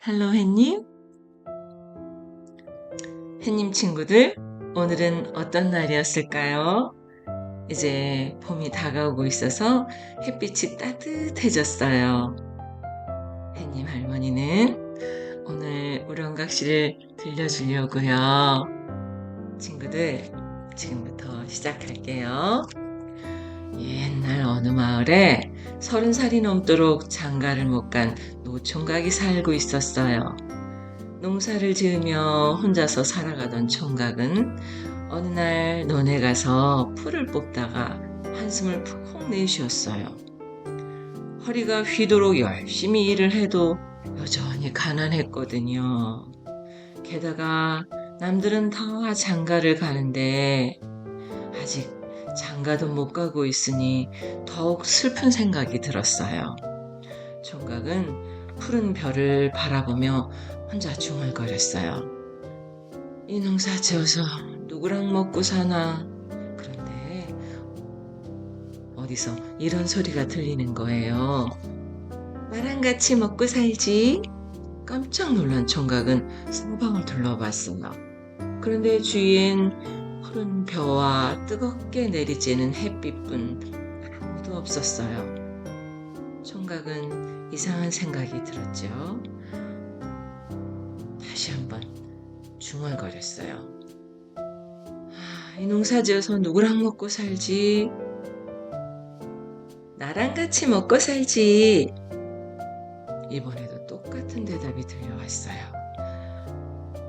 헬로 햇님? 햇님 친구들, 오늘은 어떤 날이었을까요? 이제 봄이 다가오고 있어서 햇빛이 따뜻해졌어요. 햇님 할머니는 오늘 우렁각시를 들려주려고요. 친구들, 지금부터 시작할게요. 옛날 어느 마을에 30살이 넘도록 장가를 못 간 노총각이 살고 있었어요. 농사를 지으며 혼자서 살아가던 총각은 어느 날 논에 가서 풀을 뽑다가 한숨을 푹 내쉬었어요. 허리가 휘도록 열심히 일을 해도 여전히 가난했거든요. 게다가 남들은 다 장가를 가는데 아직 장가도 못 가고 있으니 더욱 슬픈 생각이 들었어요. 총각은 푸른 별을 바라보며 혼자 중얼거렸어요. 이 농사 지어서 누구랑 먹고 사나? 그런데 어디서 이런 소리가 들리는 거예요. 나랑 같이 먹고 살지? 깜짝 놀란 총각은 쌍방을 둘러봤어요. 그런데 주위엔 푸른 벼와 뜨겁게 내리쬐는 햇빛뿐 아무도 없었어요. 총각은 이상한 생각이 들었죠. 다시 한번 중얼거렸어요. 이 농사 지어서 누구랑 먹고 살지? 나랑 같이 먹고 살지. 이번에도 똑같은 대답이 들려왔어요.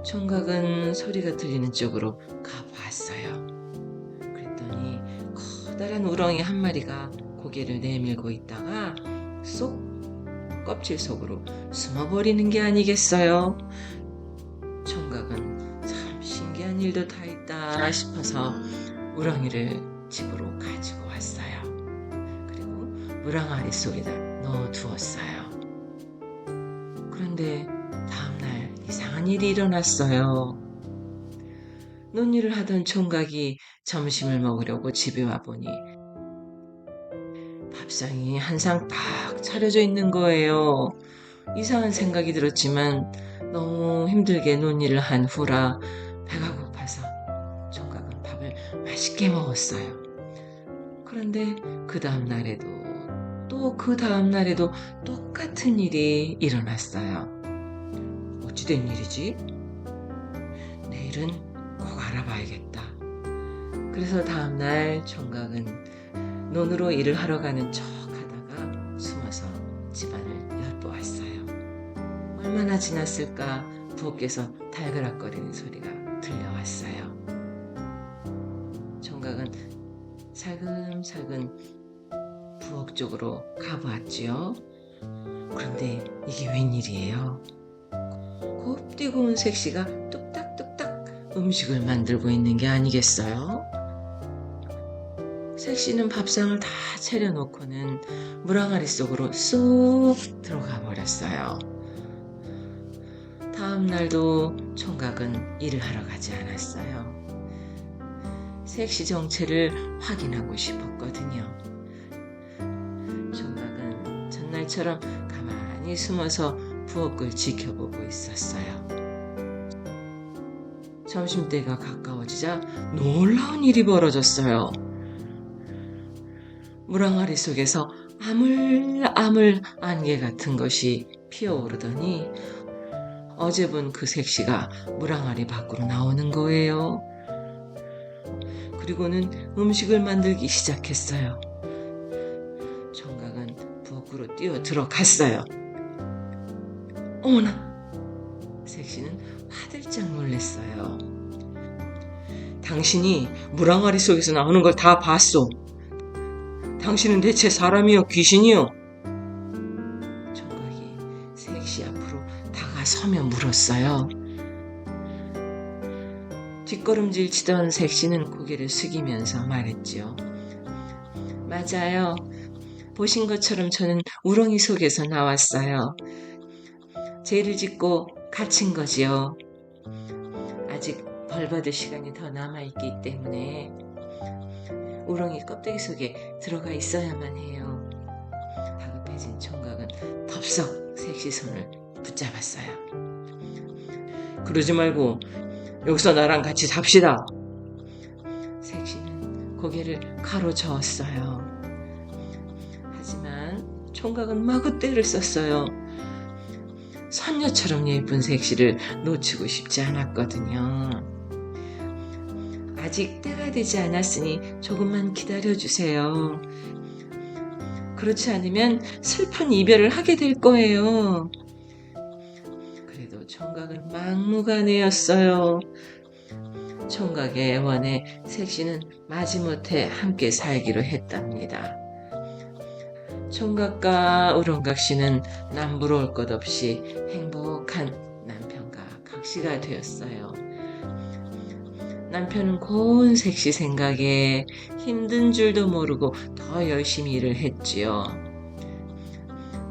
총각은 소리가 들리는 쪽으로 가보았어요. 그랬더니 커다란 우렁이 한 마리가 고개를 내밀고 있다가 쏙 껍질 속으로 숨어버리는 게 아니겠어요? 총각은 참 신기한 일도 다 있다 싶어서 우렁이를 집으로 가지고 왔어요. 그리고 무랑아리 속에다 넣어두었어요. 그런데 다음날 이상한 일이 일어났어요. 논일을 하던 총각이 점심을 먹으려고 집에 와보니 밥상이 한 상 딱 차려져 있는 거예요. 이상한 생각이 들었지만 너무 힘들게 논일을 한 후라 배가 고파서 총각은 밥을 맛있게 먹었어요. 그런데 그 다음 날에도 또 그 다음 날에도 똑같은 일이 일어났어요. 어찌 된 일이지? 내일은 꼭 알아봐야겠다. 그래서 다음 날 총각은 논으로 일을 하러 가는 척 하다가 숨어서 집안을 엿보았어요. 얼마나 지났을까 부엌에서 달그락거리는 소리가 들려왔어요. 총각은 살금살금 부엌 쪽으로 가보았지요. 그런데 이게 웬일이에요? 곱디고 온 색시가 뚝딱뚝딱 음식을 만들고 있는 게 아니겠어요? 색시는 밥상을 다 차려놓고는 무랑아리 속으로 쏙 들어가 버렸어요. 다음 날도 총각은 일을 하러 가지 않았어요. 색시 정체를 확인하고 싶었거든요. 총각은 전날처럼 가만히 숨어서 부엌을 지켜보고 있었어요. 점심때가 가까워지자 놀라운 일이 벌어졌어요. 무랑아리 속에서 아물아물 안개 같은 것이 피어오르더니 어제 본 그 색시가 무랑아리 밖으로 나오는 거예요. 그리고는 음식을 만들기 시작했어요. 총각은 부엌으로 뛰어 들어갔어요. 어머나! 색시는 화들짝 놀랐어요. 당신이 무랑아리 속에서 나오는 걸 다 봤소. 당신은 대체 사람이요 귀신이요? 총각이 색시 앞으로 다가서며 물었어요. 뒷걸음질 치던 색시는 고개를 숙이면서 말했지요. 맞아요. 보신 것처럼 저는 우렁이 속에서 나왔어요. 죄를 짓고 갇힌 거지요. 아직 벌 받을 시간이 더 남아있기 때문에 우렁이 껍데기 속에 들어가 있어야만 해요. 다급해진 총각은 덥석 색시 손을 붙잡았어요. 그러지 말고 여기서 나랑 같이 삽시다. 색시는 고개를 가로저었어요. 하지만 총각은 마구 떼를 썼어요. 선녀처럼 예쁜 색시를 놓치고 싶지 않았거든요. 아직 때가 되지 않았으니 조금만 기다려주세요. 그렇지 않으면 슬픈 이별을 하게 될 거예요. 그래도 총각은 막무가내였어요. 총각의 애원에 색시는 마지못해 함께 살기로 했답니다. 총각과 우렁각시는 남부러울 것 없이 행복한 남편과 각시가 되었어요. 남편은 고운 색시 생각에 힘든 줄도 모르고 더 열심히 일을 했지요.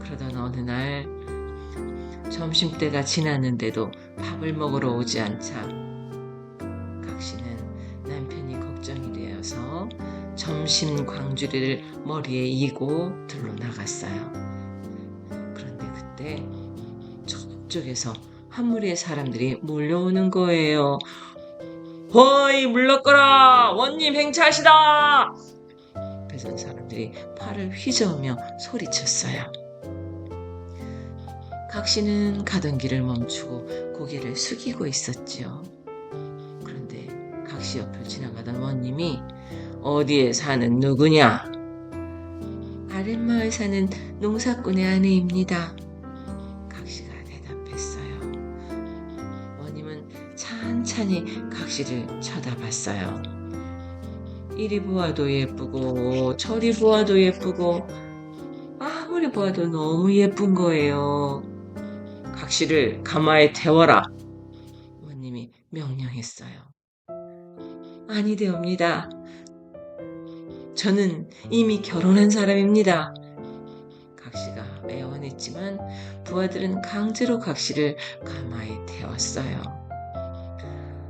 그러던 어느 날 점심때가 지났는데도 밥을 먹으러 오지 않자 각시는 남편이 걱정이 되어서 점심 광주리를 머리에 이고 들러 나갔어요. 그런데 그때 저쪽에서 한 무리의 사람들이 몰려오는 거예요. 허이 물러거라! 원님 행차하시다! 배선 사람들이 팔을 휘저으며 소리쳤어요. 각시는 가던 길을 멈추고 고개를 숙이고 있었지요. 그런데 각시 옆을 지나가던 원님이 어디에 사는 누구냐? 아랫마을 사는 농사꾼의 아내입니다. 각시가 대답했어요. 원님은 찬찬히 각시를 쳐다봤어요. 이리 보아도 예쁘고 저리 보아도 예쁘고 아무리 보아도 너무 예쁜 거예요. 각시를 가마에 태워라. 원님이 명령했어요. 아니되옵니다. 저는 이미 결혼한 사람입니다. 각시가 애원했지만 부하들은 강제로 각시를 가마에 태웠어요.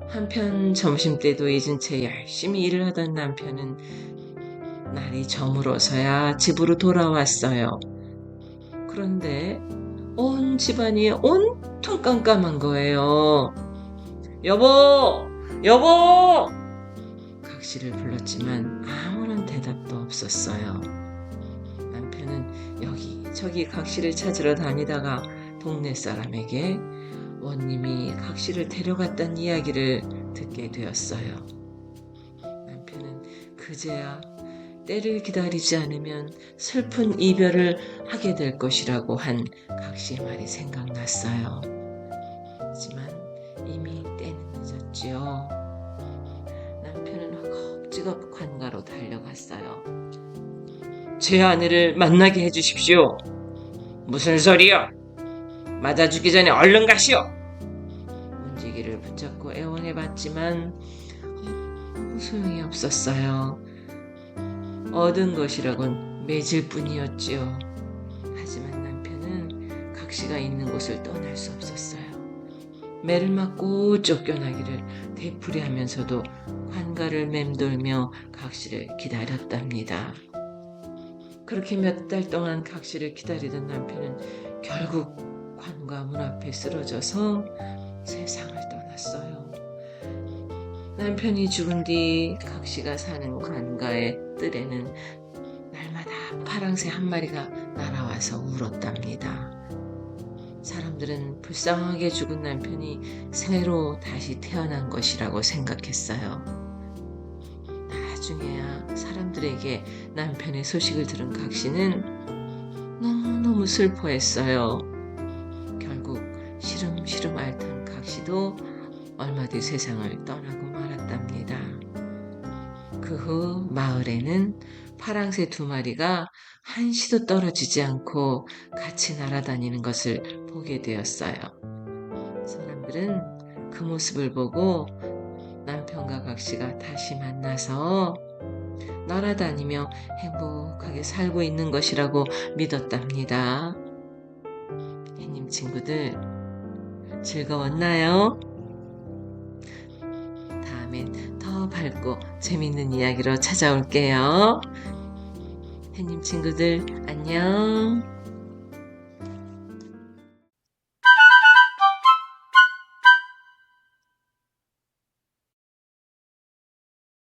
한편 점심때도 잊은 채 열심히 일을 하던 남편은 날이 저물어서야 집으로 돌아왔어요. 그런데 온 집안이 온통 깜깜한 거예요. 여보! 여보! 각시를 불렀지만 아무런 대답도 없었어요. 남편은 여기저기 각시를 찾으러 다니다가 동네 사람에게 원님이 각시를 데려갔다는 이야기를 듣게 되었어요. 남편은 그제야 때를 기다리지 않으면 슬픈 이별을 하게 될 것이라고 한 각시의 말이 생각났어요. 하지만 이미 때는 늦었지요. 남편은 허겁지겁 관가로 달려갔어요. 제 아내를 만나게 해주십시오. 무슨 소리요? 맞아 죽기 전에 얼른 가시오. 문지기를 붙잡고 애원해봤지만 소용이 없었어요. 얻은 것이라곤 매질 뿐이었지요. 하지만 남편은 각시가 있는 곳을 떠날 수 없었어요. 매를 맞고 쫓겨나기를 되풀이하면서도 관가를 맴돌며 각시를 기다렸답니다. 그렇게 몇 달 동안 각시를 기다리던 남편은 결국 관가 문 앞에 쓰러져서 세상을 떠났어요. 남편이 죽은 뒤 각시가 사는 관가의 뜰에는 날마다 파랑새 한 마리가 날아와서 울었답니다. 사람들은 불쌍하게 죽은 남편이 새로 다시 태어난 것이라고 생각했어요. 나중에야 사람들에게 남편의 소식을 들은 각시는 너무너무 슬퍼했어요. 결국 시름시름 앓던 각시도 얼마 뒤 세상을 떠나고 말았답니다. 그 후 마을에는 파랑새 2마리가 한시도 떨어지지 않고 같이 날아다니는 것을 보게 되었어요. 사람들은 그 모습을 보고 남편과 각시가 다시 만나서 날아다니며 행복하게 살고 있는 것이라고 믿었답니다. 햇님 친구들, 즐거웠나요? 다음엔 더 밝고 재밌는 이야기로 찾아올게요. 햇님 친구들 안녕.